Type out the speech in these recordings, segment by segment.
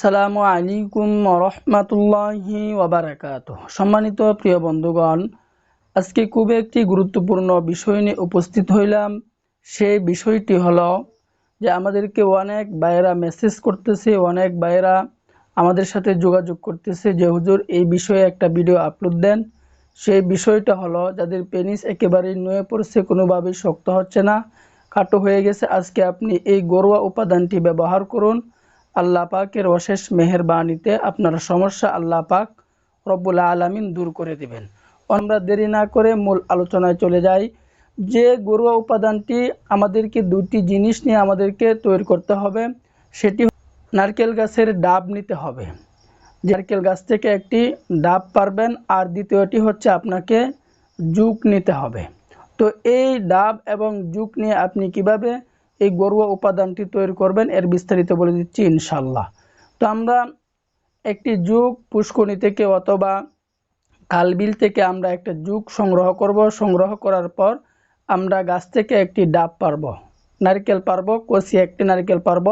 আসসালামু আলাইকুম রহমতুল্লাহি ওয়াবারাকাতুহ। সম্মানিত প্রিয় বন্ধুগণ, আজকে খুব একটি গুরুত্বপূর্ণ বিষয় নিয়ে উপস্থিত হইলাম। সেই বিষয়টি হলো যে আমাদেরকে অনেক ভাইয়েরা মেসেজ করতেছে, অনেক ভাইয়েরা আমাদের সাথে যোগাযোগ করতেছে যে হুজুর এই বিষয়ে একটা ভিডিও আপলোড দেন। সেই বিষয়টা হলো যাদের পেনিস একেবারেই নুয়ে পড়ছে, কোনোভাবেই শক্ত হচ্ছে না, কাটো হয়ে গেছে, আজকে আপনি এই ঘরোয়া উপাদানটি ব্যবহার করুন। আল্লাহ পাকের অশেষ মেহেরবানিতে আপনার সমস্যা আল্লাহ পাক রব্বুল আলামিন দূর করে দিবেন। আমরা দেরি না করে মূল আলোচনায় চলে যাই। যে ঘরোয়া উপাদানটি আমাদেরকে দুটি জিনিস নিয়ে আমাদেরকে তৈরি করতে হবে, সেটি নারকেল গাছের ডাব নিতে হবে। নারকেল গাছ থেকে একটি ডাব পারবেন, আর দ্বিতীয়টি হচ্ছে আপনাকে জুক নিতে হবে। তো এই ডাব এবং জুক নিয়ে আপনি কিভাবে এই ঘরোয়া উপাদানটি তৈরি করবেন এর বিস্তারিত বলে দিচ্ছি ইনশাল্লাহ। তো আমরা একটি জুক পুষ্করণী থেকে অথবা খালবিল থেকে আমরা একটা জুক সংগ্রহ করব। সংগ্রহ করার পর আমরা গাছ থেকে একটি ডাব পারব, নারকেল পারব, কষি একটি নারকেল পারব।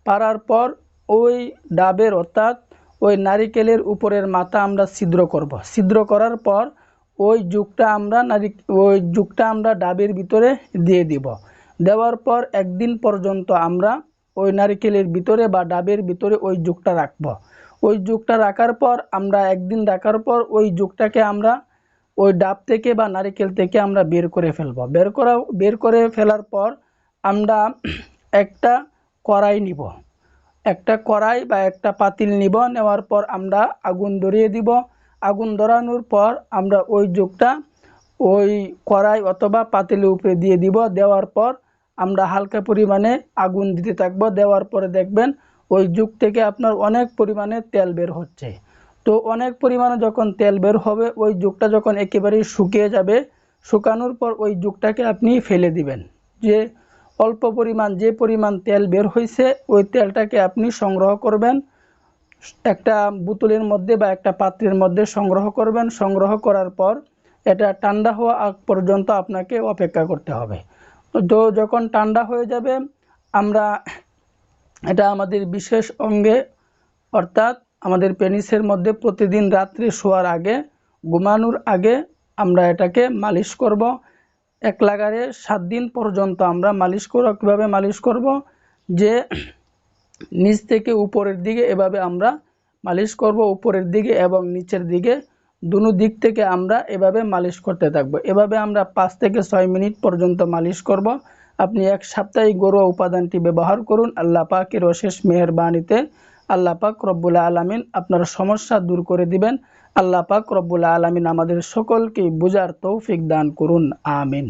পারার পর ওই ডাবের অর্থাৎ ওই নারিকেলের উপরের মাথা আমরা ছিদ্র করব। ছিদ্র করার পর ওই জুকটা আমরা ডাবের ভিতরে দিয়ে দিব। দেওয়ার পর একদিন পর্যন্ত আমরা ওই নারিকেলের ভিতরে বা ডাবের ভিতরে ওই জুকটা রাখব। ওই জুকটা রাখার পর আমরা একদিন রাখার পর ওই জুকটাকে আমরা ওই ডাব থেকে বা নারিকেল থেকে আমরা বের করে ফেলব। বের করে ফেলার পর আমরা একটা কড়াই নিব, একটা কড়াই বা একটা পাতিল নিব। নেওয়ার পর আমরা আগুন ধরিয়ে দিব। আগুন ধরানোর পর আমরা ওই জুকটা ওই কড়াই অথবা পাতিলের উপরে দিয়ে দিব। দেওয়ার পর আমরা হালকা পরিমাণে আগুন দিতে থাকব। দেওয়ার পরে দেখবেন ওই জুক থেকে আপনার অনেক পরিমাণে তেল বের হচ্ছে। তো অনেক পরিমাণে যখন তেল বের হবে, ওই জুকটা যখন একেবারেই শুকিয়ে যাবে, শুকানোর পর ওই জুকটাকে আপনি ফেলে দিবেন। যে অল্প পরিমাণ যে পরিমাণ তেল বের হয়েছে ওই তেলটাকে আপনি সংগ্রহ করবেন, একটা বোতলের মধ্যে বা একটা পাত্রের মধ্যে সংগ্রহ করবেন। সংগ্রহ করার পর এটা ঠান্ডা হওয়া আগ পর্যন্ত আপনাকে অপেক্ষা করতে হবে। তো যখন ঠান্ডা হয়ে যাবে, আমরা এটা আমাদের বিশেষ অঙ্গে অর্থাৎ আমাদের পেনিসের মধ্যে প্রতিদিন রাত্রে শোয়ার আগে, ঘুমানোর আগে আমরা এটাকে মালিশ করব। এক লাগারে 7 দিন পর্যন্ত আমরা মালিশ করব। কীভাবে মালিশ করব? যে নিচ থেকে উপরের দিকে এভাবে আমরা মালিশ করব, উপরের দিকে এবং নিচের দিকে, দুনো দিক থেকে আমরা এভাবে মালিশ করতে থাকব। এভাবে আমরা 5 থেকে 6 মিনিট পর্যন্ত মালিশ করব। আপনি এক সপ্তাহে ঘরোয়া উপাদানটি ব্যবহার করুন। আল্লাহ পাকের অশেষ মেহেরবানিতে আল্লাহ পাক রব্বুল আলামিন আপনার সমস্যা দূর করে দিবেন। আল্লাহ পাক রব্বুল আলামিন আমাদের সকলকে বুঝার তৌফিক দান করুন। আমিন।